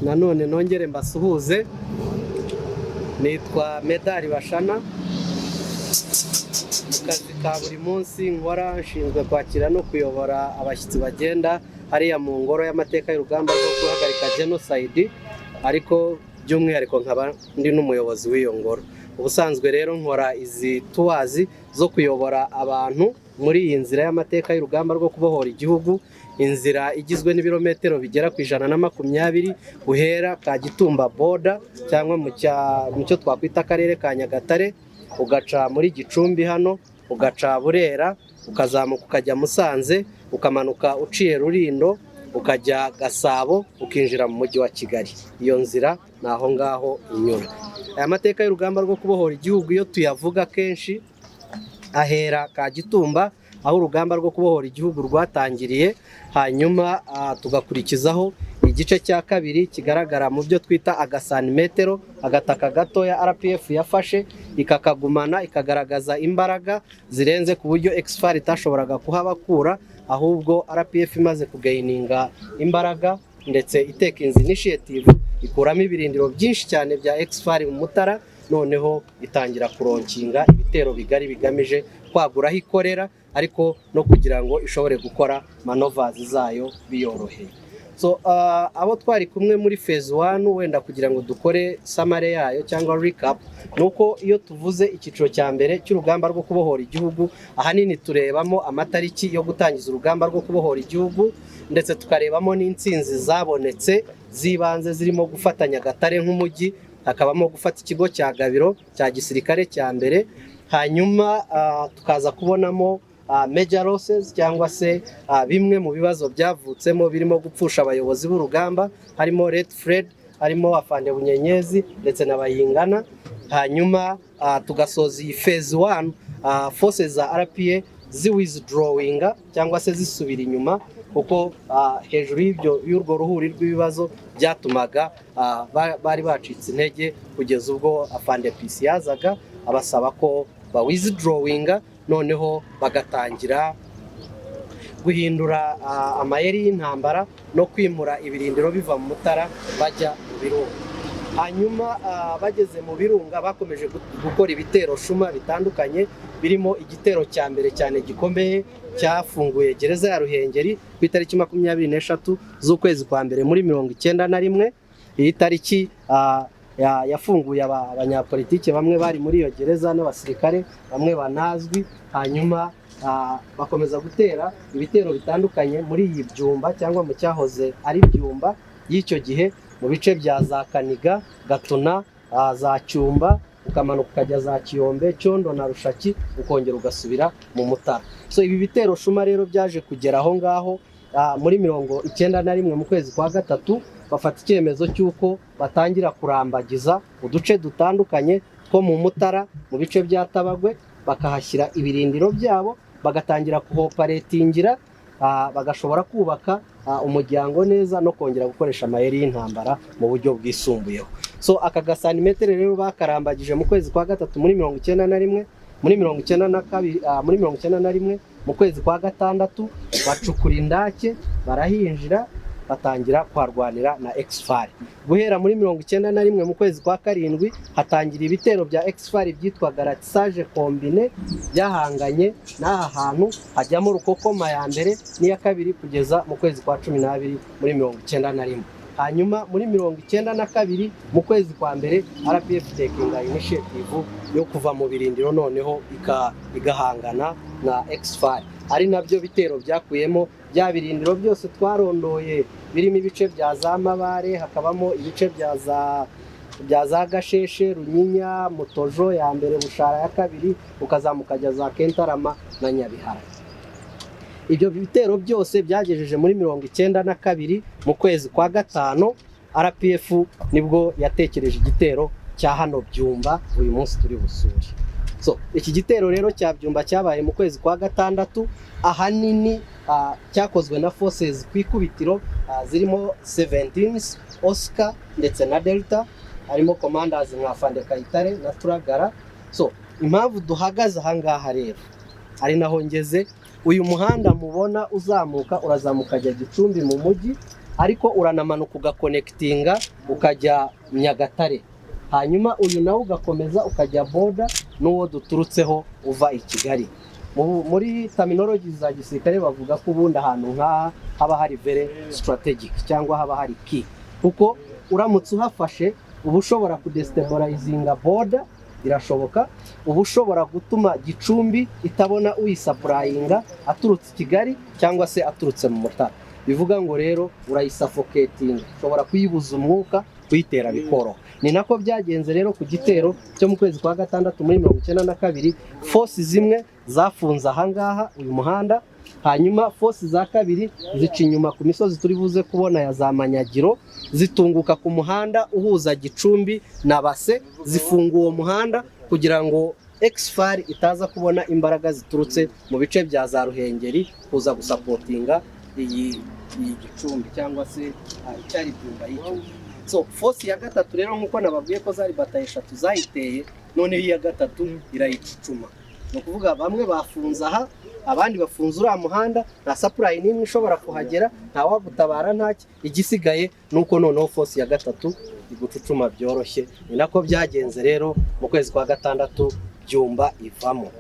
nanone nongere mbasuhuze. Nitwa Medali Bashana, mu kazi ka buri munsi nkora nshinzwe kwakira no kuyobora abashyitsi bagenda hariya mu ngoro y'amateka y'urugamba rwo guhagarika genocide, ariko by'umwihariko nkaba ndi n'umuyobozi w'iyo ngoro. Ubusanzwe rero nkora izi tuwazi zo kuyobora abantu muri iyi nzira y'amateka y'urugamba rwo kubohora igihugu, inzira igizwe n'ibirometero bigera ku 120 uhera Kagitumba boda cyangwa mu cyo twakwita akarere ka Nyagatare, ugaca muri Gicumbi hano, ugaca Burera, ukazamuka ukajya Musanze, ukamanuka uciye Rulindo, ukajya Gasabo, ukinjira mu mujyi wa Kigali. Iyo nzira naho ngaho inyura. Aya mateka y'urugamba rwo kubohora igihugu iyo tuyavuga kenshi ahera Kagitumba, aho urugamba rwo kubohora igihugu rwatangiriye, hanyuma tugakurikizaho igice cya kabiri kigaragara mu byo twita agasantimetero, agataka gatoya RPF yafashe ikakagumana, ikagaragaza imbaraga zirenze ku buryo Exfar itashoboraga kuhabakura, ahubwo RPF imaze kugaininga imbaraga ndetse itekinze initiative ikuramo ibirindiro byinshi cyane bya Exfar mu Mutara, noneho itangira kuronkinga ibitero bigari bigamije kwagura aho ikorera, ariko no kugira ngo ishobore gukora manovers zayo biyoroheye. So abo twari kumwe muri phase 1, wenda kugira ngo dukore summary yayo cyangwa recap, nuko iyo tuvuze icyiciro cya mbere cy'urugamba rwo kubohora igihugu, ahanini turebamo amatariki yo gutangiza urugamba rwo kubohora igihugu, ndetse tukarebamo n'intsinzi zabonetse zibanze zirimo gufata Nyagatare nk'umujyi, hakabamo gufata ikigo cya Gabiro cya gisirikare cya mbere, hanyuma tukaza kubonamo major losses cyangwa se bimwe mu bibazo byavutsemo birimo gupfusha abayobozi b'urugamba, harimo Red Fred, harimo Afande Bunyenyezi ndetse n'abayingana. Hanyuma tugasoza iyi phase 1 forces za RPA withdrawing cyangwa se zisubira inyuma, kuko hejuru y'urwo ruhuri rw'ibibazo byatumaga bari bacitse intege, kugeza ubwo Afande PC yazaga abasaba ko ba withdrawing, noneho bagatangira guhindura amayeri y'intambara no kwimura ibirindiro biva mu Mutara bajya mu Birunga. Hanyuma bageze mu Birunga bakomeje gukora ibitero shuma bitandukanye, birimo igitero cya mbere cyane gikomeye cyafunguye gereza ya Ruhengeri ku itariki 23 z'ukwezi kwa mbere muri 1991. Iyi tariki yafunguye abanyapolitike bamwe bari muri iyo gereza n'abasirikare bamwe banazwi. Hanyuma bakomeza gutera ibitero bitandukanye muri iyi Byumba cyangwa mu cyahoze ari Byumba y'icyo gihe, mu bice bya za Kaniga, Gatuna, za Cyumba, ukamanuka ukajya za Kiyombe, Cyondo na Rushaki, ukongera ugasubira mu Mutara. So ibi bitero shuma rero byaje kugera aho ngaho muri 1991 mu kwezi kwa gatatu, bafata icyemezo cy'uko batangira kurambagiza uduce dutandukanye two mu Mutara, mu bice bya Tabagwe, bakahashyira ibirindiro byabo, bagatangira kuhoperatingira, bagashobora kubaka umuryango neza no kongera gukoresha amayeri y'intambara mu buryo bwisumbuyeho. So aka gasantimetero rero bakarambagije mu kwezi kwa gatatu muri 1991, muri 1992, muri 1991 mu kwezi kwa gatandatu bacukura indake, barahinjira, batangira kwarwanira na Exfar. Guhera muri 1991 mu kwezi kwa karindwi hatangira ibitero bya Exfar byitwaga Ratissage Combine, byahanganye n'aha hantu hajyamo Rukokoma ya mbere n'iya kabiri kugeza mu kwezi kwa 12 muri 1991. Hanyuma muri 1992 mu kwezi kwa mbere RPF takinga initiative yo kuva mu birindiro, noneho igahangana na Exfar. Ari nabyo bitero byakuyemo bya birindiro byose twarondoye, birimo ibice bya za Mabare, hakabamo ibice bya za Gasheshe, Runyinya, Mutojo ya mbere, Bushara ya kabiri, ukazamuka ajya za Kentarama na Nyabihara. Ibyo bitero byose byagejeje muri 1992 mu kwezi kwa gatano, RPF nibwo yatekereje igitero cya hano Byumba uyu munsi turi busuri. So iki gitero rero cya Byumba cyabaye mu kwezi kwa gatandatu, ahanini cyakozwe na forces kwikubitiro zirimo 17 Oscar ndetse na Delta, harimo commanders nka Afande Kayitare na Turagara. So impamvu duhagaze ahangaha rero ari naho ngeze, uyu muhanda mubona uzamuka urazamuka ajya Gicumbi mu mujyi, ariko uranamanuka ugakonekitinga ukajya Nyagatare, hanyuma uyu nawe ugakomeza ukajya boda n'uwo duturutseho uva i Kigali. Muri terminology za gisirikare bavuga ko ubundi ahantu nk'aha haba hari very strategic cyangwa haba hari key, kuko uramutse uhafashe uba ushobora kudestabilizinga boda, birashoboka, uba ushobora gutuma Gicumbi itabona uyisapurayinga aturutse i Kigali cyangwa se aturutse mu Mutara. Bivuga ngo rero urayisuffocatinga, ushobora kuyibuza umwuka, kuyitera bikoroha. Ni nako byagenze rero ku gitero cyo mu kwezi kwa gatandatu muri 1992, force zimwe zafunze ahangaha uyu muhanda, hanyuma force za kabiri zica inyuma ku misozi turi buze kubona ya za Manyagiro, zitunguka ku muhanda uhuza Gicumbi na Base, zifunga uwo muhanda kugira ngo Exfar itaza kubona imbaraga ziturutse mu bice bya za Ruhengeri kuza gusapotinga iyi Gicumbi cyangwa se icyari byumba y'icyo. So force ya gatatu rero nkuko nababwiye ko zari bataye 3 zayiteye, none iya gatatu irayicucuma. No kuvuga bamwe bafunza aha, abandi bafunza uriya muhanda, nta supply n'imwe ishobora kuhagera, nta wagutabara ntaki, igisigaye nuko noneho force ya gatatu igucucuma byoroshye. Ni nako byagenze rero mu kwezi kwa gatandatu Byumba ivamo.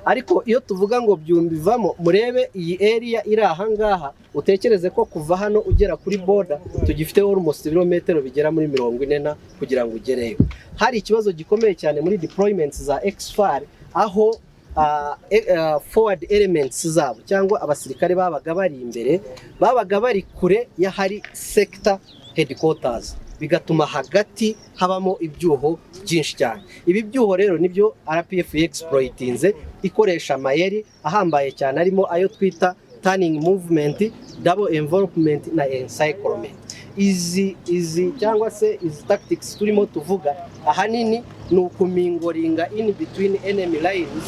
Ariko iyo tuvuga ngo Byumba ivamo, murebe iyi area iri aha ngaha, utekereze ko kuva hano ugera kuri border tugifite almost ibirometero bigera muri 40 kugira ngo ugereyo. Hari ikibazo gikomeye cyane muri deployments za Exfar, aho forward elements zabo cyangwa abasirikare babaga bari imbere, babaga bari kure ya hari sector headquarters, bigatuma hagati habamo ibyuho byinshi cyane. Ibi byuho rero nibyo RPF exploitinze, ikoresha amayeri ahambaye cyane arimo ayo twita turning movement, double envelopment na encirclement. Izi cyangwa se izi tactics turimo tuvuga ahanini ni ukumingoringa in between enemy lines,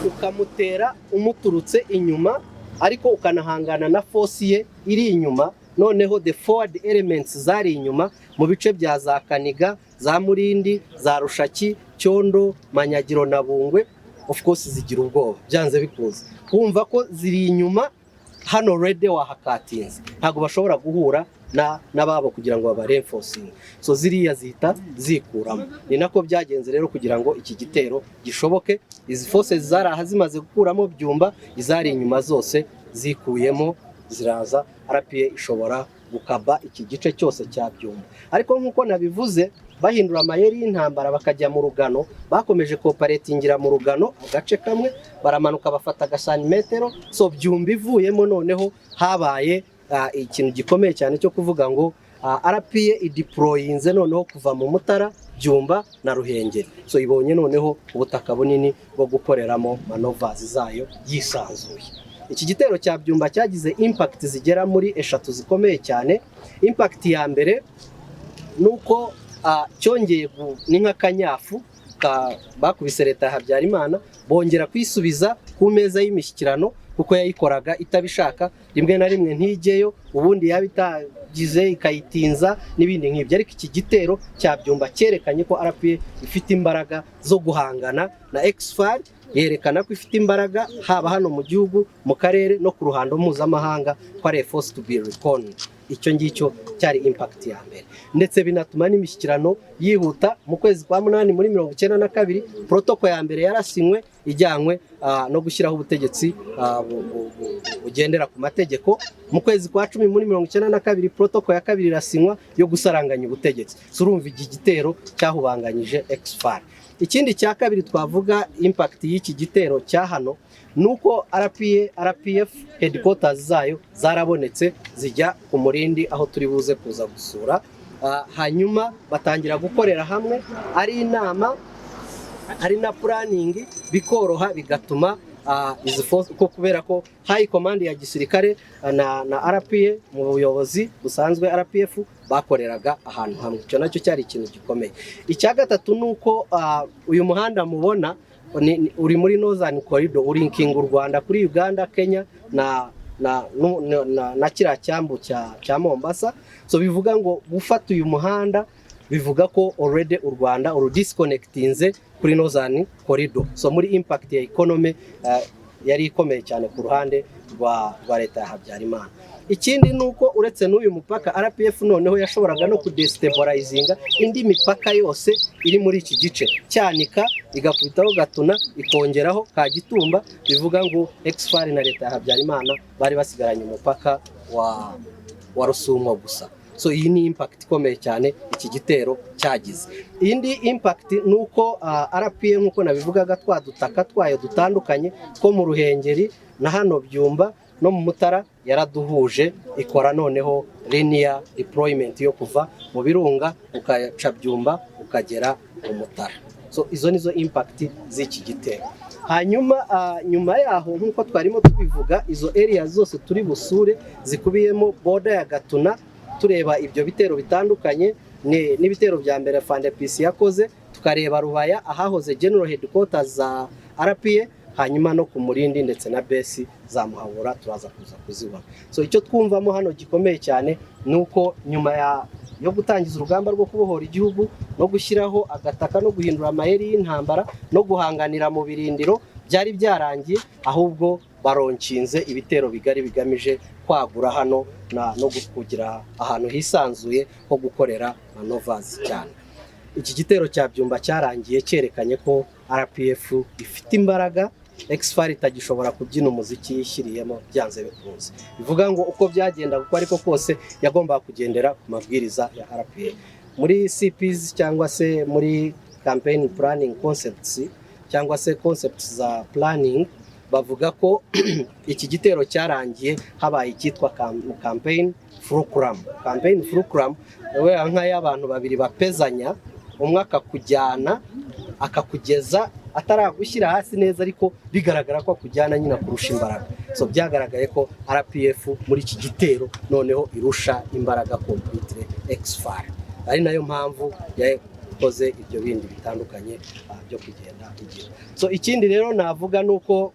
ukamutera umuturutse inyuma ariko ukanahangana na force ye iri inyuma. Noneho the forward elements zari inyuma mu bice bya za Kaniga, za Murindi, za Rushaki, Cyondo, Manyagiro na Bungwe, of course zigira ubwoba byanze bikuze kumva ko ziri inyuma hano ready wahakatinze, ntago bashobora guhura n'ababo kugira ngo babareinforcing, so ziriya zita zikuramo. Ni nako byagenze rero kugira ngo iki gitero gishoboke, izi forces zari ahazimaze gukuramo Byumba, izari inyuma zose zikuyemo ziraza, RPA ishobora gukaba iki gice cyose cya Byumba. Ariko nkuko nabivuze, bahindura amayeri y'intambara bakajya mu Rugano, bakomeje cooperatingira mu Rugano agace kamwe, baramanuka bafata gasantimetero, so Byumba ivuyemo noneho habaye ikintu gikomeye cyane cyo kuvuga ngo RPA ideployinze noneho kuva mu Mutara, Byumba na Ruhengeri, so ibonye noneho ubutaka bunini bwo gukoreramo manovers zayo yisanzuye. Iki gitero cya Byumba cyagize impact zigera muri 3 zikomeye cyane. Impact ya mbere nuko cyongeye ni nk'akanyafu bakubise leta ya Habyarimana, bongera kwisubiza ku meza y'imishyikirano kuko yayikoraga itabishaka, rimwe na rimwe ntigeyo, ubundi yabitagize ikayitinza n'ibindi nk'ibyo. Ariko iki gitero cya Byumba cyerekanye ko RPA ifite imbaraga zo guhangana na Exfar, yerekana ko ifite imbaraga haba hano mu gihugu, mu karere no ku ruhando mpuzamahanga, ko ari force to be reckoned. Icyo ngicyo cyari impact ya mbere, ndetse binatuma n'imishyikirano yihuta. Mu kwezi kwa 8 muri 1992 protocol ya mbere yarasinywe ijyanywe no gushyiraho ubutegetsi bugendera ku mategeko. Mu kwezi kwa 10 muri 1992 protocol ya kabiri irasinywa yo gusaranganya ubutegetsi. Surumva iki gitero cyahubanganyije Exfar. Ikindi cya kabiri twavuga impact y'iki gitero cya hano nuko RPF headquarters zayo zarabonetse zijya ku Murindi aho turi buze kuza gusura, hanyuma batangira gukorera hamwe, ari inama ari na planning, bikoroha bigatuma izi force ko kubera ko high command ya gisirikare na RPA mu buyobozi busanzwe RPF bakoreraga ahantu hamwe. Cyo nacyo cyari ikintu gikomeye. Icya gatatu nuko uyu muhanda mubona uri muri Northern Corridor, urinking u Rwanda kuri Uganda, Kenya na kiriya cyambu cya Mombasa. So bivuga ngo gufata uyu muhanda bivuga ko already u Rwanda disconnectinze kuri Northern Corridor. So muri impact ya economy yari ikomeye cyane ku ruhande rwa leta ya Habyarimana. ikindi nuko uretse n'uyu mupaka RPF noneho yashoboraga no kudestabilizinga indi mipaka yose iri muri iki gice, Cyanika igakubitaho Gatuna ikongeraho Kagitumba, bivuga ngo Exfar na leta ya Habyarimana bari basigaranye umupaka wa Rusumo gusa. So iyi ni impact ikomeye cyane iki gitero cyagize. Indi impact nuko RPF nkuko nabivugaga twadutaka twayo dutandukanye two mu Ruhengeri na hano Byumba no mu Mutara yaraduhuje, ikora noneho linear deployment yo kuva mu Birunga ukaca Byumba ukagera mu Mutara. So izo nizo impact z'iki gitero. Hanyuma nyuma yaho nkuko twarimo tubivuga, izo area zose turi busure zikubiyemo border ya Gatuna, tureba ibyo bitero bitandukanye n'ibitero bya mbere FANDPC yakoze, tukareba Rubaya ahahoze General Headquarters za RPA, hanyuma no ku Murindi ndetse na besi za Muhabura turaza kuza kuzibona. So icyo twumvamo hano gikomeye cyane nuko nyuma yo gutangiza urugamba rwo kubohora igihugu no gushyiraho agataka no guhindura amayeri y'intambara no guhanganira mu birindiro byari byarangiye, ahubwo baronkinze ibitero bigari bigamije kwagura hano no kugira ahantu hisanzuye ho gukorera manovers cyane. Iki gitero cya Byumba cyarangiye cyerekanye ko RPF ifite imbaraga, Exfar itagishobora kubyina umuziki yishyiriyemo byanze bikunze. Bivuga ngo uko byagenda kuko ariko kose yagombaga kugendera ku mabwiriza ya RPA. Muri CPs cyangwa se muri campaign planning concepts cyangwa se concepts za planning, bavuga ko iki gitero cyarangiye habaye icyitwa campaign fulcrum. Campaign fulcrum we nk'ayabantu babiri bapezanya, umwe akakujyana akakugeza ataragushyira hasi neza ariko bigaragara ko akujyana nyina kurusha imbaraga. So byagaragaye ko RPF muri iki gitero noneho irusha imbaraga completely Exfar, ari nayo mpamvu yakoze ibyo bindi bitandukanye byo kugenda igira. So ikindi rero navuga nuko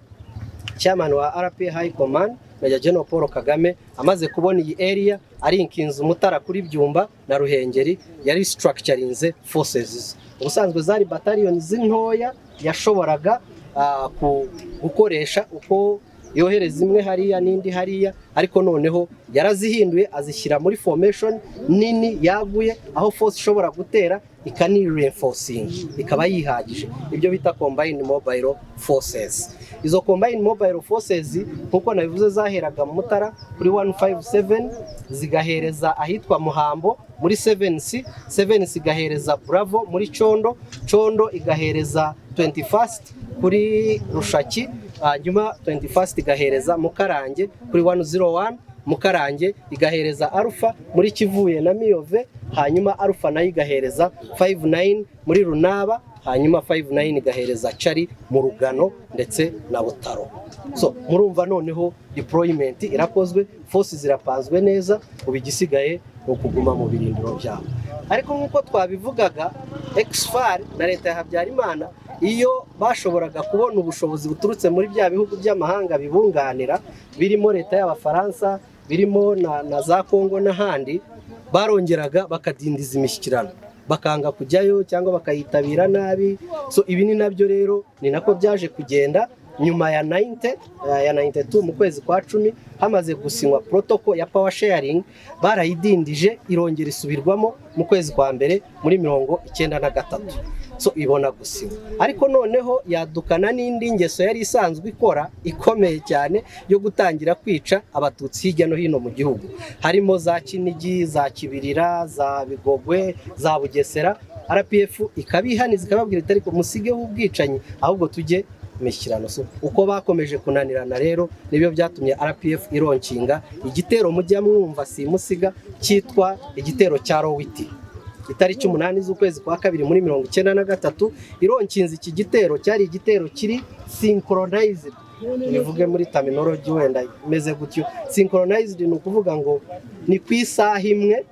chairman wa RPA High Command Major General Paul Kagame amaze kubona iyi area ari inkinzu Mutara kuri Byumba na Ruhengeri, yari structurinze forces. Ubusanzwe zari battalion zintoya yashoboraga gukoresha uko yohereza imwe hariya n'indi hariya, ariko noneho yarazihinduye azishyira muri formation nini yaguye aho force ishobora gutera ikani reinforcing ikaba yihagije, ibyo bita combined mobile forces. Izo combined mobile forces nkuko nabivuze zaheraga mu Mutara kuri 157 zigahereza ahitwa Muhambo muri 7C igahereza Bravo muri Condo igahereza 21st kuri Rushaki, hanyuma 21st igahereza Mukarange kuri 101, Mukarange igahereza Alpha muri Kivuye na Miyove, hanyuma Alpha nayo igahereza 59 muri Runaba, hanyuma 59 igahereza Chari mu Rugano ndetse na Butaro. So murumva noneho deployment irakozwe, forces zirapanzwe neza, ubigisigaye no kuguma mu birindiro byabo. Ariko nkuko twabivugaga, Exfar na leta ya Habyarimana iyo bashoboraga kubona ubushobozi buturutse muri bya bihugu by'amahanga bibunganira, birimo leta y'Abafaransa, birimo na za Kongo n'ahandi, barongeraga bakadindiza imishyikirano, bakanga kujyayo cyangwa bakayitabira nabi. So ibi ni nabyo rero ni nako byaje kugenda nyuma ya 92 mu kwezi kwa 10 hamaze gusinywa protocol ya power sharing, barayidindije irongera isubirwamo mu kwezi kwa mbere muri 1993. So ibona gusinywa, ariko noneho yadukana n'indi ngeso yari isanzwe ikora ikomeye cyane yo gutangira kwica abatutsi hirya no hino mu gihugu, harimo za Kinigi, za Kibirira, za Bigogwe, za Bugesera. RPF ikabihaniza ikababwira iti ariko musigeho ubwicanyi ahubwo tujye mishyirano. So uko bakomeje kunanirana rero nibyo byatumye RPF ironkinga igitero mujya mwumva simusiga cyitwa igitero cya Rowiti itariki 8 z'ukwezi kwa 2 muri 1993. Ironkinze iki gitero cyari igitero kiri synchronized, bivuge muri terminology wenda imeze gutyo. Synchronized ni ukuvuga ngo ni ku isaha imwe,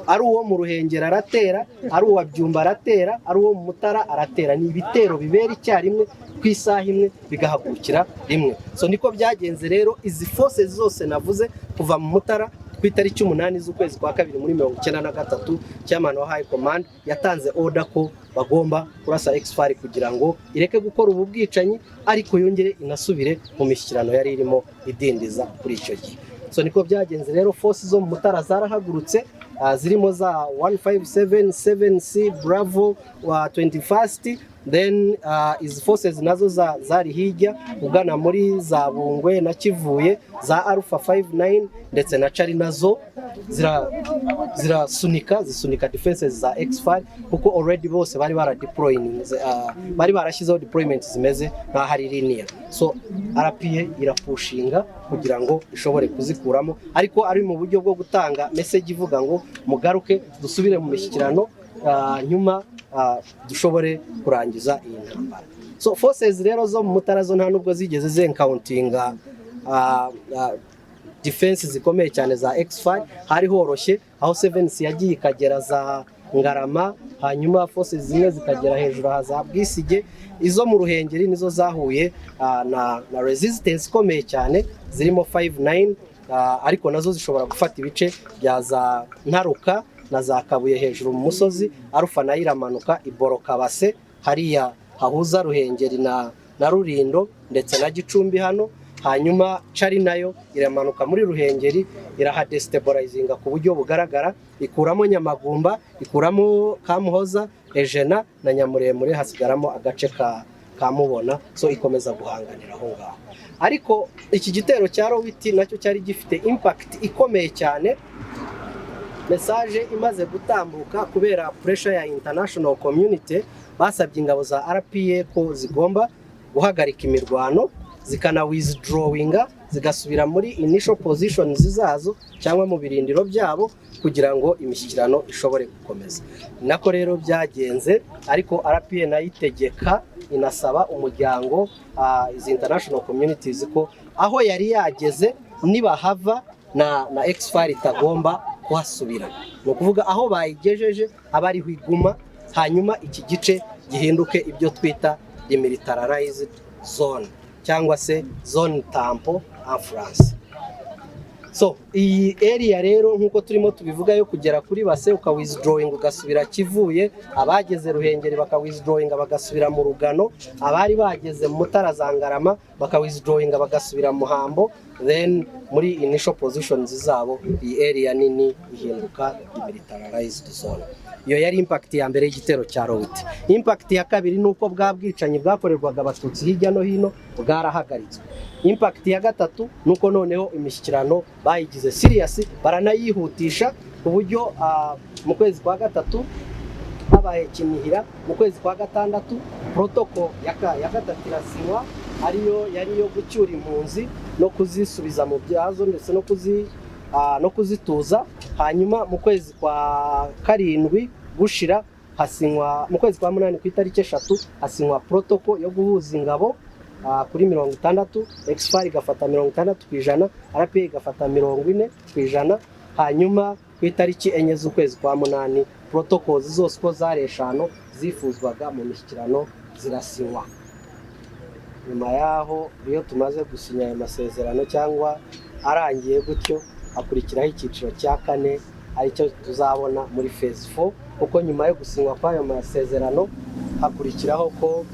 ari uwo mu Ruhengeri aratera, ari uwa Byumba aratera, ari uwo mu Mutara aratera. Ni ibitero bibera icyarimwe ku isaha imwe bigahagurukira rimwe. So niko byagenze rero. Izi forces zose navuze kuva mu Mutara ku itariki 8 z'ukwezi kwa 2 muri 1993, chairman wa High Command yatanze order ko bagomba kurasa Exfar kugira ngo ireke gukora ubu bwicanyi, ariko yongere inasubire mu mishyikirano yari irimo idindiza kuri icyo gihe. so niko byagenze rero. Force zo mu Mutara zarahagurutse zirimo za 157 7C Bravo wa 21st, then izi forces nazo zari hirya ugana muri za Bungwe na Kivuye za Alpha 59 ndetse na Chari nazo zisunika defenses za X5 kuko already bose bari baradeploying bari barashyizeho deployment zimeze nka hari linear. So RPA irapushinga kugira ngo ishobore kuzikuramo, ariko ari mu buryo bwo gutanga message ivuga ngo mugaruke dusubire mu mishyikirano nyuma dushobore kurangiza iyi ntambara. So forces rero zo mu Mutara zo nta nubwo zigeze zencountinga defense zikomeye cyane za X5, hari horoshye aho 7C yagiye ikagera za Ngarama, hanyuma forces zimwe zikagera hejuru haza Bwisige. Izo mu Ruhengeri nizo zahuye na resistance ikomeye cyane zirimo 59, ariko nazo zishobora gufata ibice bya za Ntaruka na za Kabuye hejuru mu musozi. Alpha nayo iramanuka iboroka Base hariya hahuza Ruhengeri na Rurindo ndetse na Gicumbi hano, hanyuma Chari nayo iramanuka muri Ruhengeri irahadestabilizinga ku buryo bugaragara, ikuramo Nyamagumba, ikuramo Kamuhoza, Ejena na Nyamuremure, hasigaramo agace ka Mubona. So ikomeza guhanganira aho ngaho, ariko iki gitero cya Rowiti nacyo cyari gifite impact ikomeye cyane. Message imaze gutambuka kubera pressure ya international community, basabye ingabo za RPA ko zigomba guhagarika imirwano zikana withdrawinga zigasubira muri initial positions zazo cyangwa mu birindiro byabo kugira ngo imishyikirano ishobore gukomeza. Nako rero byagenze, ariko RPA nayitegeka inasaba umuryango izi international communities ko aho yari yageze niba hava na X5 itagomba kuhasubira, no kuvuga aho bayigejeje abari hwiguma, hanyuma iki gice gihinduke ibyo twita demilitarized zone cyangwa se zone tampo en France. So iyi area rero nkuko turimo tubivuga yo kugera kuri Base uka withdrawing ugasubira Kivuye, abageze Ruhengeri baka withdrawing bagasubira mu Rugano, abari bageze mu Mutara za Ngarama baka withdrawing bagasubira mu Hambo, then muri initial positions zabo iyi area nini ihinduka demilitarized zone. Iyo yari impact ya mbere y'igitero cya Rowiti. Impact ya kabiri nuko bwabwicanyi bwakorerwaga Abatutsi hirya no hino bwarahagaritswe. Impact ya gatatu nuko noneho imishyikirano bayigize serious, baranayihutisha ku buryo mu kwezi kwa gatatu habaye Kinihira, mu kwezi kwa gatandatu protocol ya gatatu irasinywa, ariyo yari yo gucyura impunzi no kuzisubiza mu byazo ndetse no kuzituza. Hanyuma mu kwezi kwa karindwi gushira hasinywa, mu kwezi kwa munani ku itariki 3 hasinywa protocol yo guhuza ingabo kuri 60, X5 igafata 60%, RPA igafata 40%. Hanyuma ku itariki 4 z'ukwezi kwa munani protocols zose ko zari 5 zifuzwaga mu mishyikirano zirasinywa. Nyuma yaho iyo tumaze gusinya ayo masezerano cyangwa arangiye gutyo, hakurikiraho icyiciro cya 4 aricyo tuzabona muri phase 4, kuko nyuma yo gusinywa kw'ayo masezerano hakurikiraho ko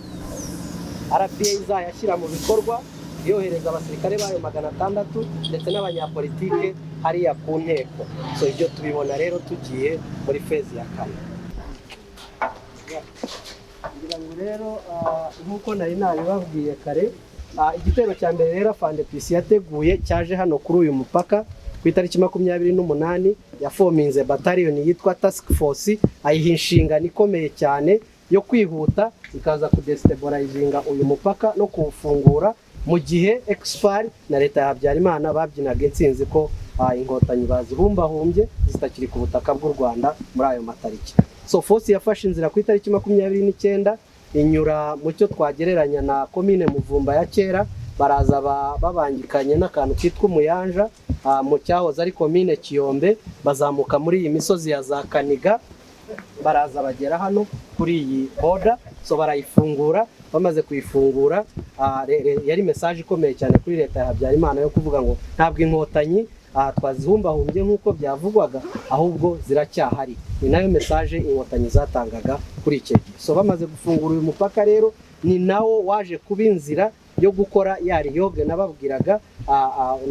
RPA izayashyira mu bikorwa, yohereza abasirikare bayo 600 ndetse n'abanyapolitike hariya ku nteko. So ibyo tubibona rero tugiye muri phase ya 4. Ngira ngo rero nkuko nari nabibabwiye kare, igitero cya mbere rero FARDC yateguye cyaje hano kuri uyu mupaka ku itariki 28 yafominze battalion yitwa Task Force, ayiha inshingano ikomeye cyane yo kwihuta ikaza kudestabilizinga uyu mupaka no kuwufungura, mu gihe X5 na leta ya Habyarimana babyinaga intsinzi ko inkotanyi bazibumbahumbye zitakiri ku butaka bw'u Rwanda muri ayo matariki. So force yafashe inzira ku itariki 29 inyura mu cyo twagereranya na komine Muvumba ya kera, baraza babangikanye n'akantu kitwa Umuyanja mu cyahoze ari komine Kiyombe, bazamuka muri iyi misozi ya za Kaniga, baraza bagera hano kuri iyi border. So barayifungura, bamaze kuyifungura yari message ikomeye cyane kuri leta ya Habyarimana yo kuvuga ngo ntabwo inkotanyi twazihumbahumbye nk'uko byavugwaga, ahubwo ziracyahari. Ni nayo message inkotanyi zatangaga kuri icyo gihe. So bamaze gufungura uyu mupaka rero, ni nawo waje kuba inzira yo gukora ya riyoge nababwiraga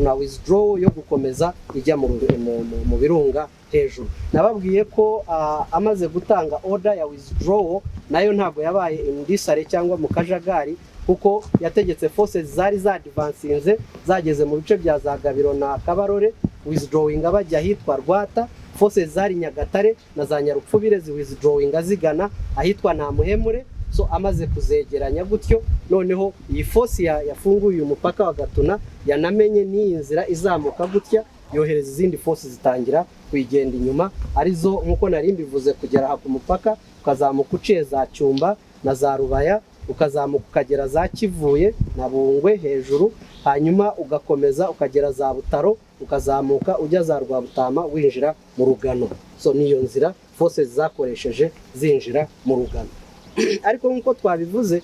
na withdraw yo gukomeza ijya mu birunga hejuru. Nababwiye ko amaze gutanga order ya withdraw nayo ntabwo yabaye indisare cyangwa mu kajagari, kuko yategetse forces zari za advancinze zageze mu bice bya za Gabiro na Kabarore withdrawing bajya ahitwa Rwata, forces zari Nyagatare na za Nyarupfubire withdrawing zigana ahitwa Ntamuhemure. So amaze kuzegeranya gutyo, noneho iyi force yafunguye umupaka wa Gatuna yanamenye n'iyi nzira izamuka gutya, yohereza izindi force zitangira kuyigenda inyuma, arizo nkuko nari mbivuze kugera aha ku mupaka ukazamuka uciye za Cyumba na za Rubaya, ukazamuka ukagera za Kivuye na Bungwe hejuru, hanyuma ugakomeza ukagera za Butaro, ukazamuka ujya za Rwabutama winjira mu Rugano. So niyo nzira forces zakoresheje zinjira mu Rugano. Ariko nkuko twabivuze,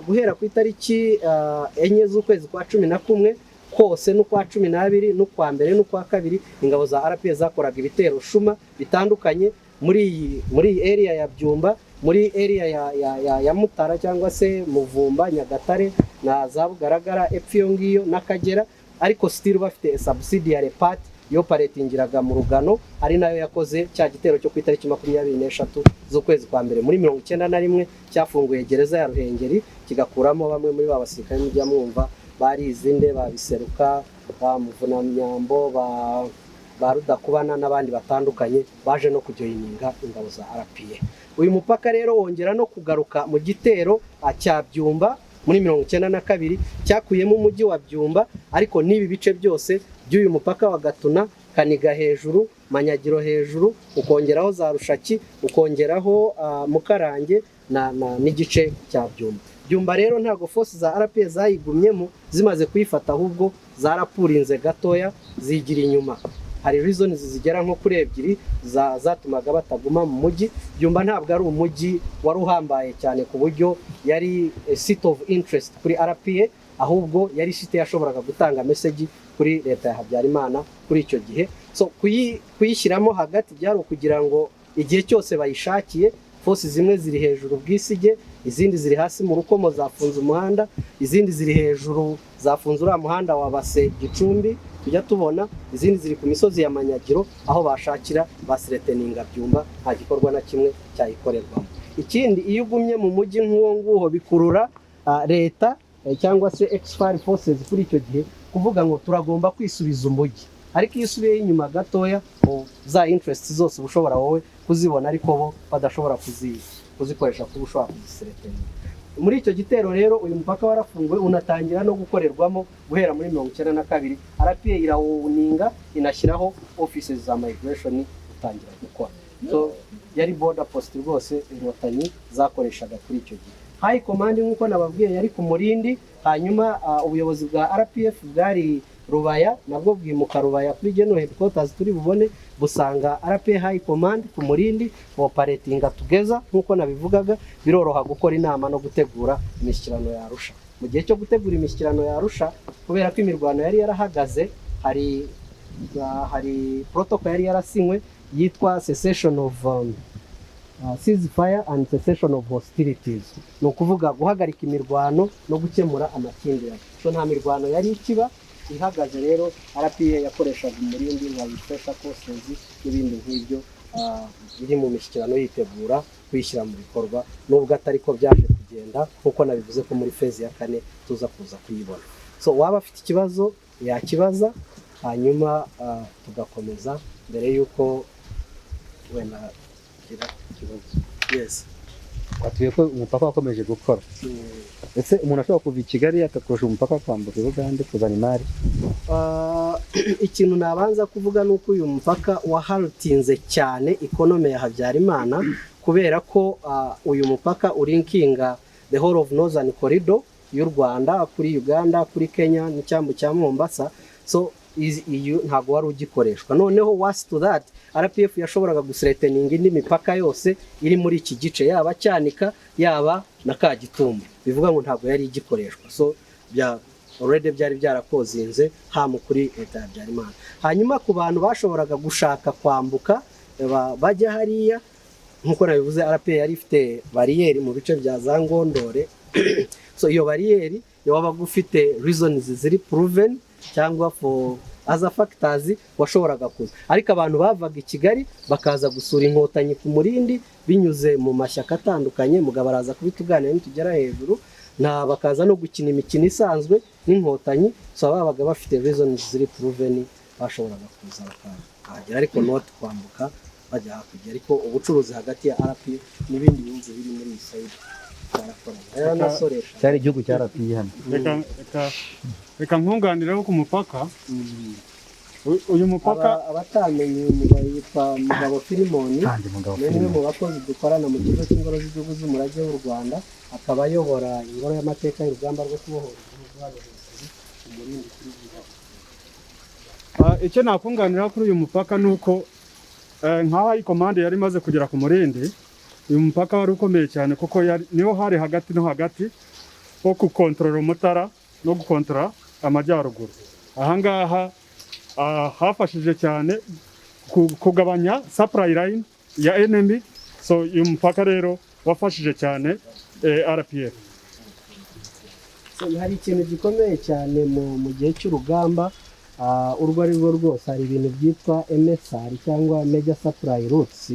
guhera ku itariki 4 z'ukwezi kwa 11 kose n'ukwa 12 n'ukwa mbere n'ukwa kabiri, ingabo za RPF zakoraga ibitero shuma bitandukanye muri area ya Byumba, muri area ya Mutara cyangwa se Muvumba, Nyagatare na za Bugaragara, epfo ngiyo n'Akagera, ariko still bafite subsidiary part yo paretingiraga mu Rugano, ari nayo yakoze cya gitero cyo ku itariki 23 z'ukwezi kwa mbere muri 1991 cyafunguye gereza ya Ruhengeri kigakuramo bamwe muri babasirikare mujya mwumva bari izinde babiseruka, ba Muvunamyambo, ba Rudakubana n'abandi batandukanye baje no kujoyininga ingabo za RPF. Uyu mupaka rero wongera no kugaruka mu gitero cya Byumba muri 1992 cyakuyemo umujyi wa Byumba, ariko n'ibi bice byose by'uyu mupaka wa Gatuna, Kaniga hejuru, Manyagiro hejuru, ukongeraho za Rushaki, ukongeraho Mukarange n'igice cya Byumba. Byumba rero ntago force za RPF zayigumyemo zimaze kuyifata, ahubwo zarapurinze gatoya zigira inyuma. Hari reasons zigera nko kuri ebyiri zatumaga bataguma mu mujyi. Byumba ntabwo ari umujyi wari uhambaye cyane ku buryo yari seat of interest kuri RPF, ahubwo yari site yashoboraga gutanga message kuri leta ya Habyarimana kuri icyo gihe. So kuyishyiramo hagati byari ukugira ngo igihe cyose bayishakiye, force zimwe ziri hejuru bwisige, izindi ziri hasi mu Rukomo zafunze umuhanda, izindi ziri hejuru zafunze uriya muhanda wa Base Gicumbi tujya tubona, izindi ziri ku misozi ya Manyagiro, aho bashakira basireteninga Byumba nta gikorwa na kimwe cyayikorerwamo. Ikindi, iyo ugumye mu mujyi nk'uwo nguho bikurura leta cyangwa se exfar forces kuri icyo gihe kuvuga ngo turagomba kwisubiza umujyi, ariko iyo usubiye inyuma gatoya za interest zose ushobora wowe kuzibona, ariko bo badashobora kuzikoresha kuba ushobora kuzisereteninga. Muri icyo gitero rero uyu mupaka warafunguwe unatangira no gukorerwamo guhera muri 1992. RPF irawuninga inashyiraho offices za migration utangira gukora. So yari border post rwose inkotanyi zakoreshaga kuri icyo gihe. High command nkuko nababwiye yari ku Murindi, hanyuma ubuyobozi bwa RPF bwari Rubaya, nabwo bwimuka Rubaya kuri General Headquarters turi bubone busanga RPF High Command ku Murindi operating together. Nkuko nabivugaga, biroroha gukora inama no gutegura imishyikirano ya Arusha. Mu gihe cyo gutegura imishyikirano ya Arusha, kubera ko imirwano yari yarahagaze, hari protocol yari yarasinywe yitwa cessation of ceasefire and cessation of hostilities, no kuvuga guhagarika imirwano no gukemura amakimbirane. So nta mirwano yari ikiba ihagaze, rero RPF yakoreshaga Umurindi nka special forces n'ibindi nk'ibyo biri mu mishyikirano yitegura kwishyira mu bikorwa, nubwo atari ko byaje kugenda nkuko nabivuze ko muri phase ya 4 tuza kuza kuyibona. So waba afite ikibazo yakibaza, hanyuma tugakomeza mbere yuko wenda kira kibazo. Yes, watuye ko umupaka wakomeje gukora. Ese umuntu ashobora kuva i Kigali akakoresha umupaka kwambuka Uganda kuzana imari? Ikintu nabanza kuvuga nuko uyu mupaka waharutinze cyane economy ya Habyarimana, kubera ko uyu mupaka urinkinga the whole of northern corridor y'u Rwanda kuri Uganda, kuri Kenya n'icyambu cya Mombasa. So iyo ntago wari ugikoreshwa. Noneho was to that RPF yashoboraga gusereteninga indi mipaka yose iri muri iki gice, yaba Cyanika yaba na Kagitumba, bivuga ngo ntago yari igikoreshwa. So already byari byarakozinze hamu kuri leta ya Habyarimana. Hanyuma ku bantu bashoboraga gushaka kwambuka bajya hariya, nkuko nabivuze RPF yari ifite bariyeri mu bice bya za Ngondore. So iyo bariyeri iyo wabaga ufite reasons ziri proven cyangwa for other factors washoboraga kuza. Ariko abantu bavaga i Kigali bakaza gusura inkotanyi ku Murindi binyuze mu mashyaka atandukanye, mugabo araza kubituganira nitugera hejuru, na bakaza no gukina imikino isanzwe n'inkotanyi, so babaga bafite reasons ziri proven bashoboraga kuza bakahagera, ariko not kwambuka bajya hakurya. Ariko ubucuruzi hagati ya RP n'ibindi bihugu biri muri iyi side cyari igihugu cya RP hano. Reka nkunganireho ku mupaka. Uyu mupaka abatamenye yitwa Mugabo Filimoni, ni umwe mu bakozi dukorana mu kigo cy'ingoro z'igihugu z'umurage w'u Rwanda, akaba ayobora ingoro y'amateka y'urugamba rwo kubohora Umurindi. icyo nakunganira kuri uyu mupaka ni uko nk'aho iyi komande yari imaze kugera ku Murindi, uyu mupaka wari ukomeye cyane kuko niho hari hagati no hagati ho gukontorora Umutara no gukontorora amajyaruguru. Ahangaha hafashije cyane kugabanya supply line ya enemy, so uyu mupaka rero wafashije cyane RPF. Hari ikintu gikomeye cyane mu gihe cy'urugamba urwo ari rwo rwose, hari ibintu byitwa MSR cyangwa Major Supply Routes.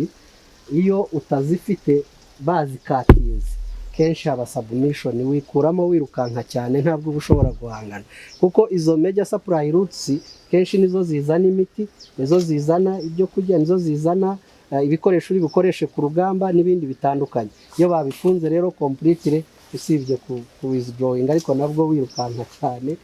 Iyo utazifite bazikatinze kenshi haba submission, wikuramo wirukanka cyane, ntabwo uba ushobora guhangana, kuko izo Major Supply Routes kenshi nizo zizana imiti, nizo zizana ibyo kurya, nizo zizana ibikoresho uri bukoreshe ku rugamba n'ibindi bitandukanye. Iyo babifunze rero completely, usibye ku withdrawing, ariko nabwo wirukanka cyane.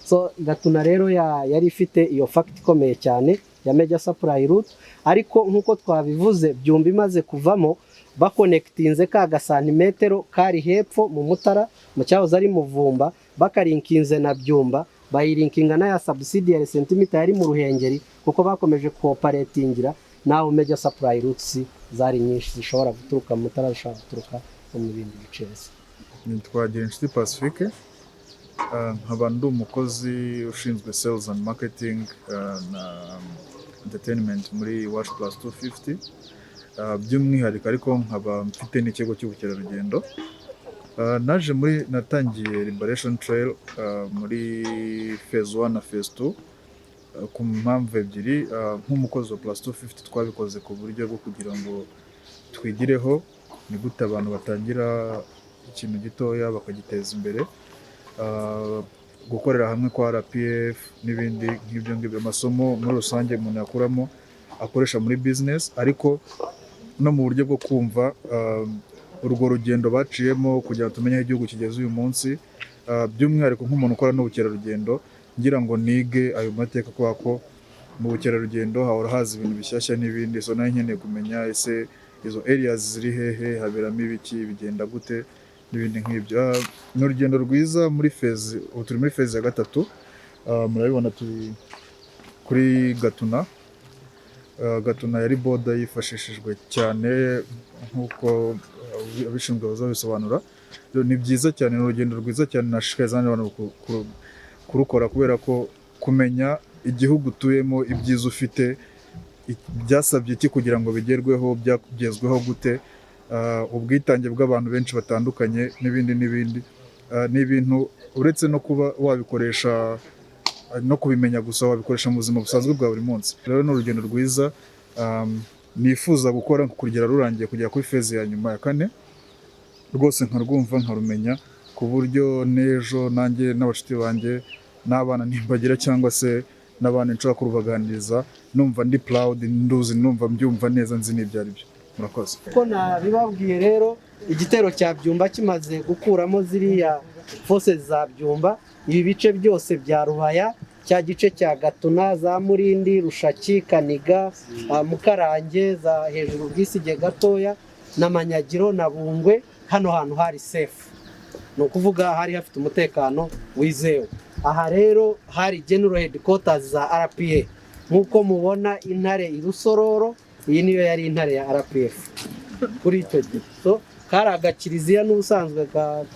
So Gatuna rero yari ifite iyo fact ikomeye cyane ya Major Supply Route, ariko nkuko twabivuze Byumba imaze kuvamo bakonectinze ka gasantimetero kari hepfo mu Mutara mu cyahoze ari Muvumba, bakarinkinze na Byumba, bayirinkinga na ya subsidiary centimeter yari mu Ruhengeri, kuko bakomeje cooperatingira naho Major Supply Routes zari nyinshi zishobora guturuka mu Mutara, zishobora guturuka mu bindi bice. Nitwagira Inshuti Pacifique, nkaba ndi umukozi ushinzwe sales and marketing na entertainment muri Watch Plus 250, by'umwihariko ariko nkaba mfite n'ikigo cy'ubukerarugendo. Natangiye Liberation Trail muri phase 1 na phase 2 ku mpamvu ebyiri. Nk'umukozi wa Plus 250 twabikoze ku buryo bwo kugira ngo twigireho ni gute abantu batangira ikintu gitoya bakagiteza imbere, gukorera hamwe kwa RPF n'ibindi nk'ibyo ngibyo. Amasomo muri rusange umuntu yakuramo akoresha muri business, ariko no mu buryo bwo kumva urwo rugendo baciyemo kugira ngo tumenye aho igihugu kigeze uyu munsi, by'umwihariko nk'umuntu ukora n'ubukerarugendo, ngira ngo nige ayo mateka, kubera ko mu bukerarugendo hahora haza ibintu bishyashya n'ibindi. So nayo nkeneye kumenya ese izo areas ziri hehe, haberamo ibiki, bigenda gute n'ibindi nk'ibyo. Ni urugendo rwiza muri phase, ubu turi muri phase ya 3. Murabibona turi kuri Gatuna. Gatuna yari boda yifashishijwe cyane nk'uko abishinzwe bazabisobanura. Ni byiza cyane, ni urugendo rwiza cyane, nashishikariza abantu kurukora, kubera ko kumenya igihugu utuyemo, ibyiza ufite, byasabye iki kugira ngo bigerweho, byagezweho gute, ubwitange bw'abantu benshi batandukanye n'ibindi n'ibindi. Ni ibintu uretse no kuba wabikoresha no kubimenya gusa, wabikoresha mu buzima busanzwe bwa buri munsi. Rero ni urugendo rwiza nifuza gukora kugera rurangiye, kugera kuri phase ya nyuma ya 4, rwose nkarwumva nkarumenya, ku buryo n'ejo nanjye n'abashuti banjye n'abana nimbagira cyangwa se n'abana nshobora kurubaganiriza, numva ndi proud, nduzi, numva mbyumva neza, nzi n'ibyo ari byo. Murakoze. Ko nabibabwiye rero, igitero cya Byumba kimaze gukuramo ziriya forces za Byumba, ibi bice byose bya Rubaya, cya gice cya Gatuna, za Murindi, Rushaki, Kaniga, Mukarange, za hejuru bwisige gatoya n'Amanyagiro na Bungwe, hano hantu hari safe, ni ukuvuga hari hafite umutekano wizewe. Aha rero hari general headquarters za RPA, nk'uko mubona intare irusororo, iyi niyo yari intare ya RPF kuri icyo gihe. So kari agakiriziya n'ubusanzwe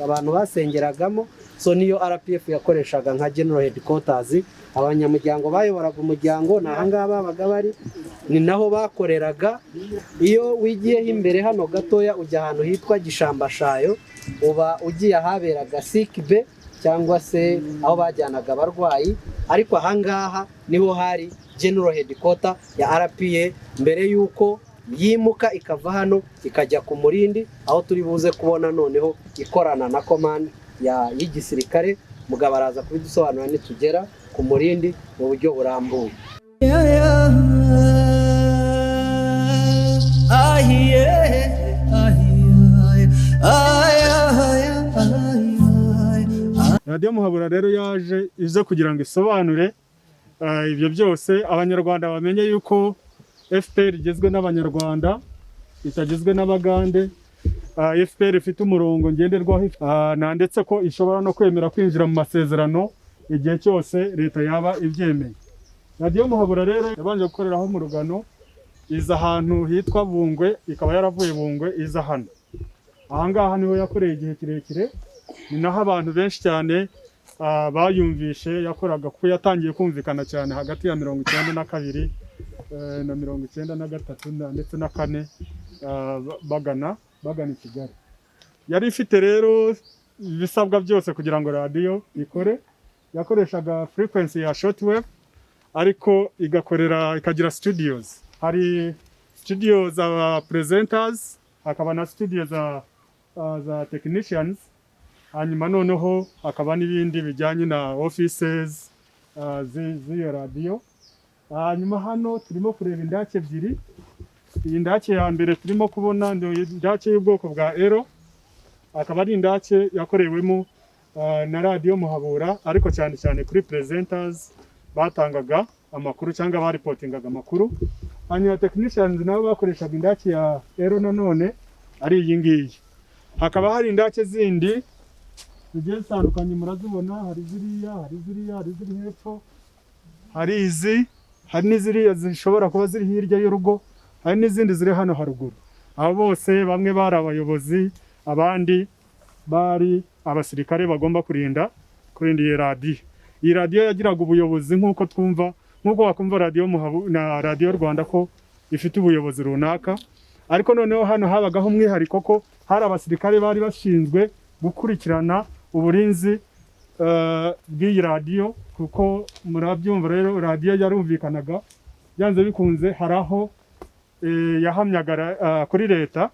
abantu basengeragamo, so niyo RPF yakoreshaga nka general headquarters. Abanyamuryango bayoboraga umuryango ni ahangaha babaga bari, ni naho bakoreraga. Iyo wigiyeho imbere hano gatoya ujya ahantu hitwa Gishambashayo, uba ugiye ahaberaga sikbe, cyangwa se aho bajyanaga abarwayi, ariko ahangaha niho hari General Headquarter ya RPA mbere y'uko yimuka ikava hano ikajya ku Murindi, aho turi buze kubona noneho ikorana na command y'igisirikare. Mugabo araza kubidusobanura nitugera ku Murindi mu buryo burambuye. Radio Muhabura rero yaje ize kugira ngo isobanure ibyo byose abanyarwanda bamenye yuko FPR igizwe n'abanyarwanda itagizwe n'abagande. FPR ifite umurongo ngenderwaho ndetse ko ishobora no kwemera kwinjira mu masezerano igihe cyose leta yaba ibyemeye. Radio Muhabura rero yabanje gukoreraho mu Rugano, iza ahantu hitwa Bungwe, ikaba yaravuye Bungwe iza hano. Ahangaha niho yakoreye igihe kirekire, ni naho abantu benshi cyane bayumvishe yakoraga, kuko yatangiye kumvikana cyane hagati ya 92 na 93 ndetse na 4 bagana i Kigali. Yari ifite rero ibisabwa byose kugira ngo radio ikore. Yakoreshaga frequency ya shortwave, ariko ikagira studios. Hari studios za presenters, hakaba na studios za technicians, hanyuma noneho hakaba n'ibindi bijyanye na offices z'iyo radio. Hanyuma hano turimo kureba indake ebyiri. Iyi ndake ya mbere turimo kubona ni indake y'ubwoko bwa Ero, akaba ari indake yakorewemo na Radio Muhabura, ariko cyane cyane kuri presenters batangaga amakuru cyangwa baripotingaga amakuru. Hanyuma technicians nabo bakoreshaga indake ya Ero nanone ari iyi ngiyi. Hakaba hari indake zindi zigiye zitandukanye murazibona, hari ziri hepfo, hari izi, hari n'iziriya zishobora kuba ziri hirya y'urugo, hari n'izindi ziri hano haruguru. Abo bose bamwe bari abayobozi, abandi bari abasirikare bagomba kurinda iyi radio. Iyi radio yagiraga ubuyobozi nk'uko wakumva Radio Muhabura na Radio Rwanda ko ifite ubuyobozi runaka, ariko noneho hano habagaho umwihariko ko hari abasirikare bari bashinzwe gukurikirana uburinzi bw'iyi radio, kuko murabyumva rero radio yarumvikanaga byanze bikunze haraho yahamyaga kuri leta,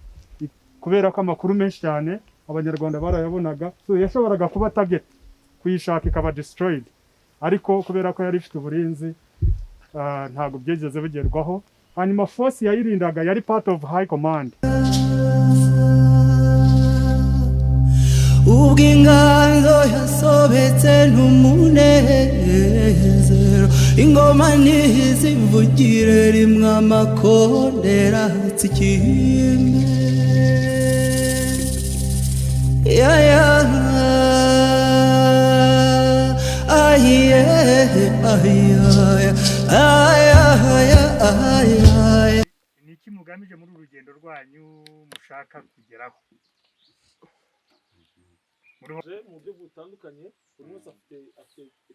kubera ko amakuru menshi cyane abanyarwanda barayabonaga, so yashoboraga kuba target kuyishaka ikaba destroyed, ariko kubera ko yari ifite uburinzi ntago byegeze bigerwaho. Hanyuma force yayirindaga yari part of high command. Ubw'inganzo yasobetse n'umunezero, ingoma ntizivugire rimwe amakondera tsikimwe. Ni iki mugamije muri urugendo rwanyu mushaka kugeraho? mu buryo butandukanye, buri wese afite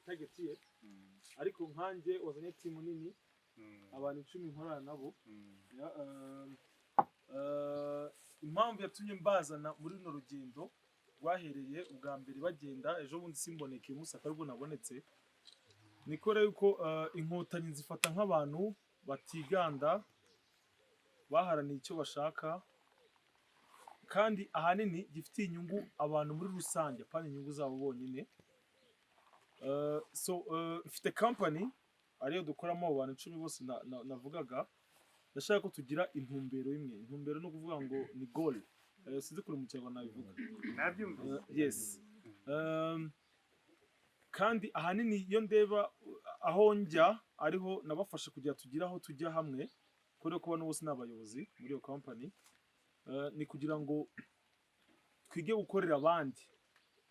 target ye, ariko nkanjye wazanye timu nini, abantu 10 nkorana nabo. Impamvu yatumye mbazana muri runo rugendo rwahereye ubwa mbere bagenda, ejo bundi simboneke uyu munsi akaribwo nabonetse, nikore yuko inkotanyi zifata nk'abantu batiganda, baharaniye icyo bashaka, kandi ahanini gifitiye inyungu abantu muri rusange, apana inyungu zabo bonyine. Mfite company ariyo dukoramo abo bantu 10 bose navugaga. Ndashaka ko tugira intumbero imwe. Intumbero no kuvuga ngo ni goal. Sinzi kuri mu cyangwa nabivuga. Nabyumva. Yes. Kandi ahanini iyo ndeba aho njya ariho nabafashe kugira tugira aho tujya hamwe, kuri ko bano bose n'abayobozi muri iyo company. Ni kugira ngo twige gukorera abandi.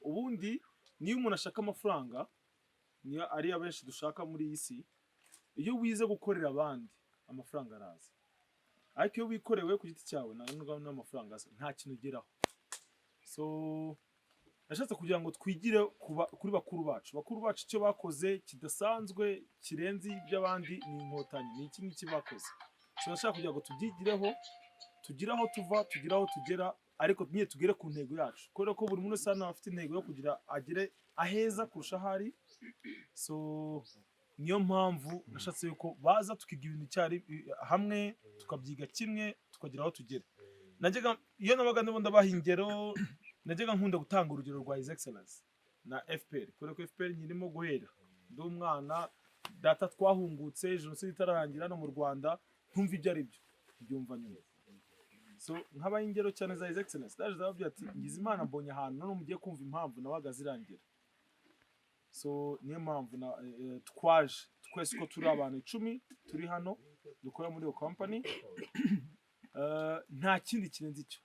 Ubundi niyo umuntu ashaka amafaranga, niyo ari abenshi dushaka muri iyi si, iyo wize gukorera abandi amafaranga araza. Ariko iyo wikorewe ku giti cyawe n'amafaranga nta kintu ugeraho. So nashatse kugira ngo twigire kuri bakuru bacu icyo bakoze kidasanzwe kirenze iby'abandi ni inkotanyi, ni iki bakoze. So nashaka kugira ngo tubyigireho, tugira aho tuva, tugira aho tugera, ariko nyine tugere ku ntego yacu kubera ko buri muntu wese hano afite intego yo kugira agere aheza kurusha ahari. So niyo mpamvu nashatse yuko baza tukiga ibintu cyari hamwe tukabyiga kimwe tukagira aho tugera. Iyo nabaga ndimo ndabaha ingero najyaga nkunda gutanga urugero rwa His Excellence na FPR kubera ko FPR nyirimo guhera ndi umwana data twahungutse jenoside itararangira no mu Rwanda ntumva ibyo ari byo byumva nyuma. So nk'abaye ingero cyane za His Excellence daje zababye ati ngize Imana mbonye ahantu none mugiye kumva impamvu nabaga zirangira. So niyo mpamvu twaje twese ko turi abantu 10 turi hano dukora muri iyo company. Nta kindi kirenze icyo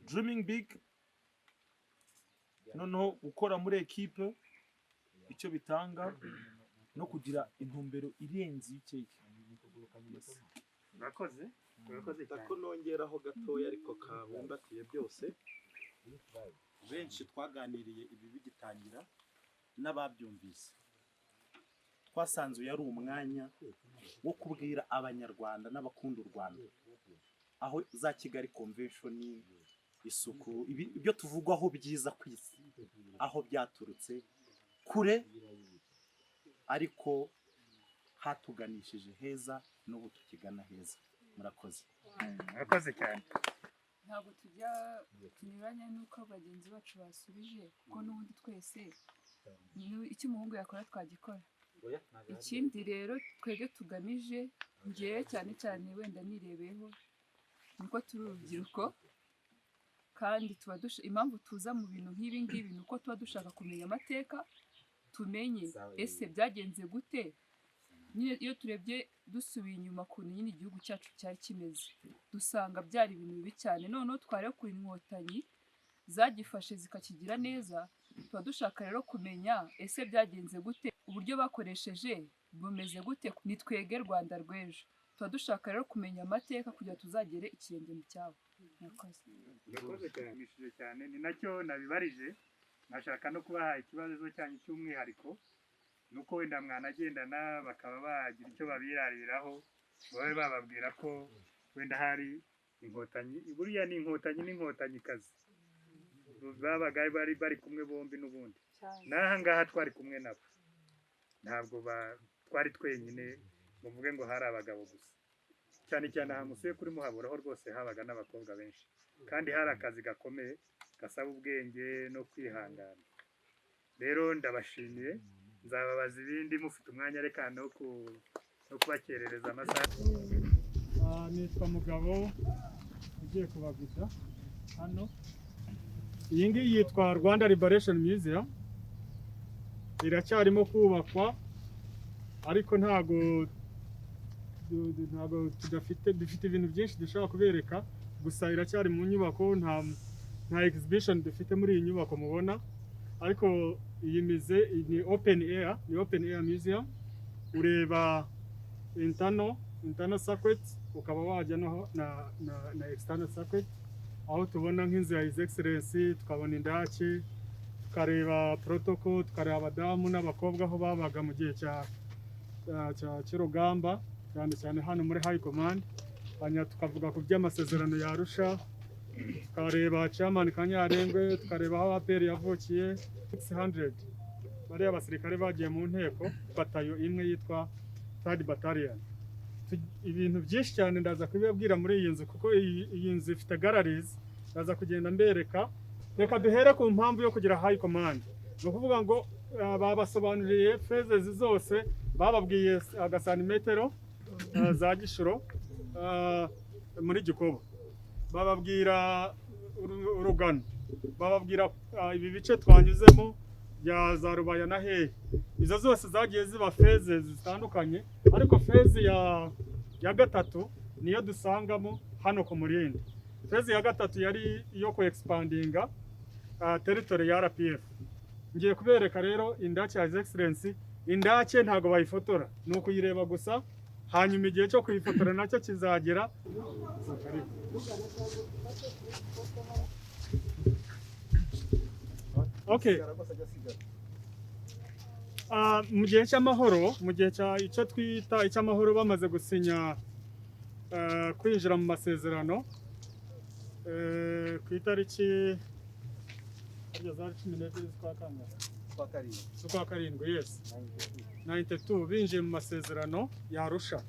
dreaming big, noneho gukora muri equipe icyo bitanga no kugira intumbero irenze y'ikeke. Murakoze cyane. Ko nongeraho gatoya ariko kabumbatiye byose. Benshi twaganiriye ibi bigitangira n'ababyumvise twasanze yari umwanya wo kubwira abanyarwanda n'abakunda u Rwanda aho za Kigali Convention isuku ibyo tuvugwaho byiza ku isi aho byaturutse kure ariko hatuganishije heza n'ubu tukigana heza. Murakoze cyane. Ntabwo tujya tunyuranya n'uko bagenzi bacu basubije kuko n'ubundi twese icyo umuhungu yakora twagikora. Ikindi rero twebwe tugamije ngewe cyane cyane wenda nirebeho nuko turi urubyiruko kandi tuba impamvu tuza mu bintu nk'ibi ngibi nuko tuba dushaka kumenya amateka tumenye ese byagenze gute. Iyo turebye dusubiye inyuma kuntu nyine igihugu cyacu cyari kimeze dusanga byari ibintu bibi cyane. Noneho twari ku inkotanyi zagifashe zikakigira neza tuba dushaka rero kumenya ese byagenze gute, uburyo bakoresheje bumeze gute, ni twege Rwanda rw'ejo. Tuba dushaka rero kumenya amateka kugira tuzagere ikirenge mu cyabo. Murakoze cyane. Ni nacyo nabibarije nashaka no kubaha ikibazo cyanyu cy'umwihariko nuko wenda mwanagendana bakaba bagira icyo babirariraho babe bababwira ko wenda hari inkotanyi buriya ni inkotanyi n'inkotanyi-kazi babaga bari kumwe bombi n'ubundi n'aha ngaha twari kumwe nabo ntabwo twari twenyine muvuge ngo hari abagabo gusa cyane cyane aha musuye kuri muhaburaho rwose habaga n'abakobwa benshi kandi hari akazi gakomeye gasaba ubwenge no kwihangana. Rero ndabashimiye nzababaza ibindi mufite umwanya reka no kubakerereza amasaha. Nitwa Mugabo ugiye kubabwira hano. Iyi ngiyi yitwa Rwanda Liberation Museum, iracyarimo kubakwa ariko ntago dufite ibintu byinshi dushobora kubereka, gusa iracyari mu nyubako, nta exhibition dufite muri iyi nyubako mubona, ariko iyi mize ni open air museum. Ureba internal circuit ukaba wajya na external circuit, aho tubona nk'inzu ya His Excellency, tukabona indake, tukareba protocol, tukareba abadamu n'abakobwa aho babaga mu gihe cy'urugamba cyane cyane hano muri High Command. Hanyuma tukavuga ku by'amasezerano ya Arusha, tukareba Chairman Kanyarengwe, tukareba aho APR yavukiye. 600 bariya abasirikare bagiye mu nteko batayo imwe yitwa 3rd Battalion. Ibintu byinshi cyane ndaza kubibabwira muri iyi nzu kuko iyi nzu ifite galleries, ndaza kugenda mbereka. Reka duhere ku mpamvu yo kugira High Command. No kuvuga ngo babasobanuriye phases zose, bababwiye agasantimetero za Gishuro muri Gikobo, bababwira urugano, bababwira ibi bice twanyuzemo ya za Rubaya na Hehe. Izo zose zagiye ziba phases zitandukanye, ariko phase ya gatatu niyo dusangamo hano ku Murindi. Phase ya gatatu yari iyo ku expandinga territory ya RPF. Ngiye kubereka rero indake ya His Excellency. Indake ntago bayifotora, ni ukuyireba gusa, hanyuma igihe cyo kuyifotora nacyo kizagera. Okay. Mu gihe cy'amahoro, mu gihe icyo twita icy'amahoro, bamaze gusinya kwinjira mu masezerano, ku itariki zari 12 z'ukwa karindwi yes 92 binjiye mu masezerano ya Arusha.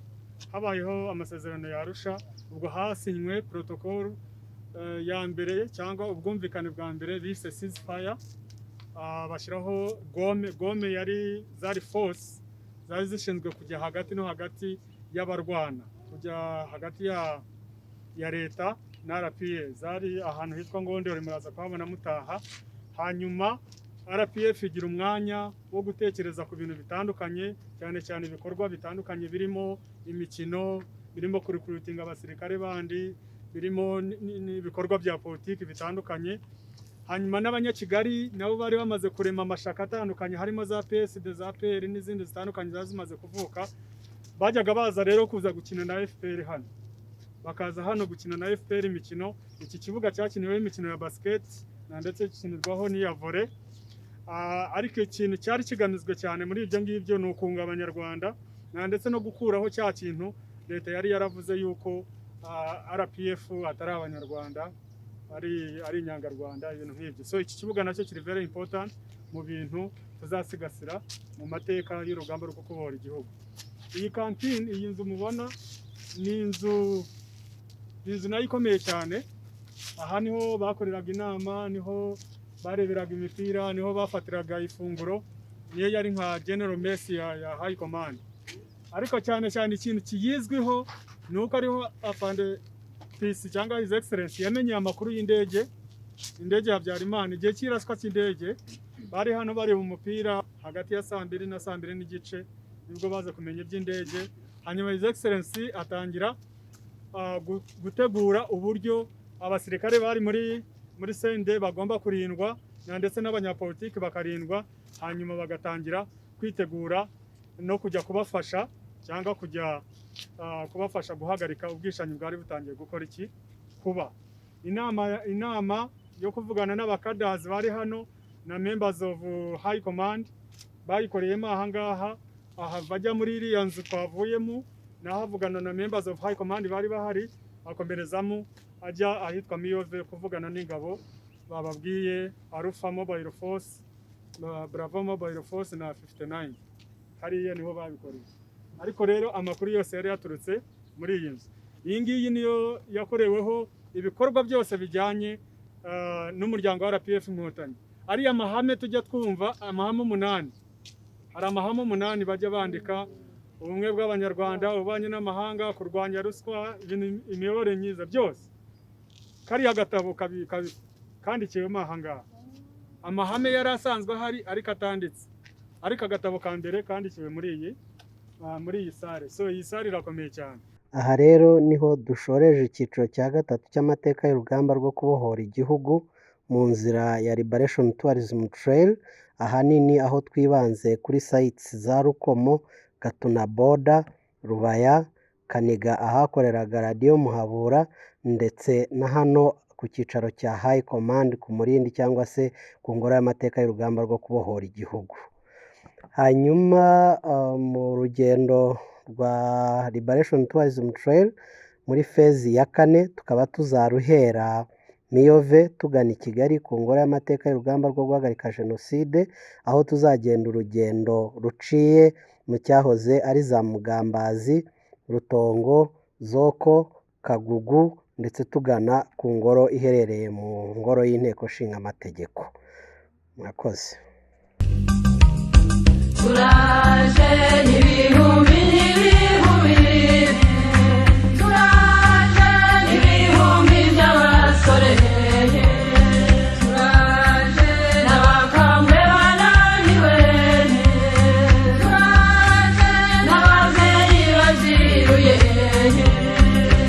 Habayeho amasezerano ya Arusha, ubwo hasinywe protocol ya mbere cyangwa ubwumvikane bwa mbere bise ceasefire. Bashyiraho gome yari zari force zari zishinzwe kujya hagati no hagati y'abarwana, kujya hagati ya leta na RPF. Zari ahantu hitwa Ngondore, muraza kuhabona mutaha. Hanyuma RPF igira umwanya wo gutekereza ku bintu bitandukanye, cyane cyane ibikorwa bitandukanye birimo imikino, birimo kurekrutinga abasirikare bandi, birimo n'ibikorwa bya politiki bitandukanye. Hanyuma n'abanyakigali nabo bari bamaze kurema amashaka atandukanye, harimo za PSD, za PL n'izindi zitandukanye zazimaze kuvuka. Bajyaga baza rero kuza gukina na FPR hano, bakaza hano gukina na FPR imikino. Iki kibuga cyakiniweho imikino ya basket na ndetse gikinirwaho n'iya volley. Ariko ikintu cyari kigamizwe cyane muri ibyo ngibyo ni ukunga abanyarwanda na ndetse no gukuraho cya kintu leta yari yaravuze yuko RPF atari abanyarwanda, ari inyangarwanda, ibintu nk'ibyo. So iki kibuga nacyo kiri very important mu bintu tuzasigasira mu mateka y'urugamba rwo kubohora igihugu. Iyi kantine, iyi nzu mubona ni inzu nayo ikomeye cyane. Aha niho bakoreraga inama, niho bareberaga imipira, niho bafatiraga ifunguro. Niyo yari nka general mess ya high command. Ariko cyane cyane ikintu kiyizwiho ni uko ariho afande Peace cyangwa His Excellency yamenye amakuru y'indege ya Habyarimana. Igihe cy'iraswa cy'indege bari hano bari mu mupira hagati ya 2:00 na 2:30 n'igice, nibwo baza kumenya iby'indege. Hanyuma His Excellency atangira gutegura uburyo abasirikare bari muri sende bagomba kurindwa ndetse n'abanyapolitiki bakarindwa. Hanyuma bagatangira kwitegura no kujya kubafasha cyangwa kujya kubafasha guhagarika ubwishanyi bwari butangiye gukora iki kuba. Inama yo kuvugana n'abakadazi bari hano na members of high command bayikoreyemo ahangaha. Aha bajya muri iriya nzu twavuyemo nahavugana na members of high command bari bahari, akomerezamo ajya ahitwa Miyove kuvugana n'ingabo bababwiye Alpha Mobile Force, Bravo Mobile Force na 59. Hariya niho babikoreye. Ariko rero amakuru yose yari yaturutse muri iyi nzu. Iyi ngiyi niyo yakoreweho ibikorwa byose bijyanye n'umuryango wa RPF Inkotanyi. Ariya mahame tujya twumva, amahame 8. Hari amahame 8 bajya bandika: ubumwe bw'abanyarwanda, ubanye n'amahanga, kurwanya ruswa, imiyoborere myiza, byose. Kariya gatabo kandikiwemo ahangaha. Amahame yari asanzwe ahari ariko atanditse. Ariko agatabo ka mbere kandikiwe muri iyi sare. So iyi sare irakomeye cyane. Aha rero niho dushoreje icyiciro cya gatatu cy'amateka y'urugamba rwo kubohora igihugu mu nzira ya Liberation Tourism Trail. Ahanini aho twibanze kuri sites za Rukomo, Gatuna Border, Rubaya, Kaniga ahakoreraga Radio Muhabura, ndetse na hano ku cyicaro cya High Command ku Murindi cyangwa se ku ngoro y'amateka y'urugamba rwo kubohora igihugu. Hanyuma mu rugendo rwa Liberation Tourism Trail muri phase ya 4 tukaba tuzaruhera Miyove tugana i Kigali ku ngoro y'amateka y'urugamba rwo guhagarika jenoside, aho tuzagenda urugendo ruciye mu cyahoze ari za Mugambazi, Rutongo, Zoko, Kagugu, ndetse tugana ku ngoro iherereye mu ngoro y'inteko nshinga amategeko. Murakoze. Turaje n'ibihumbi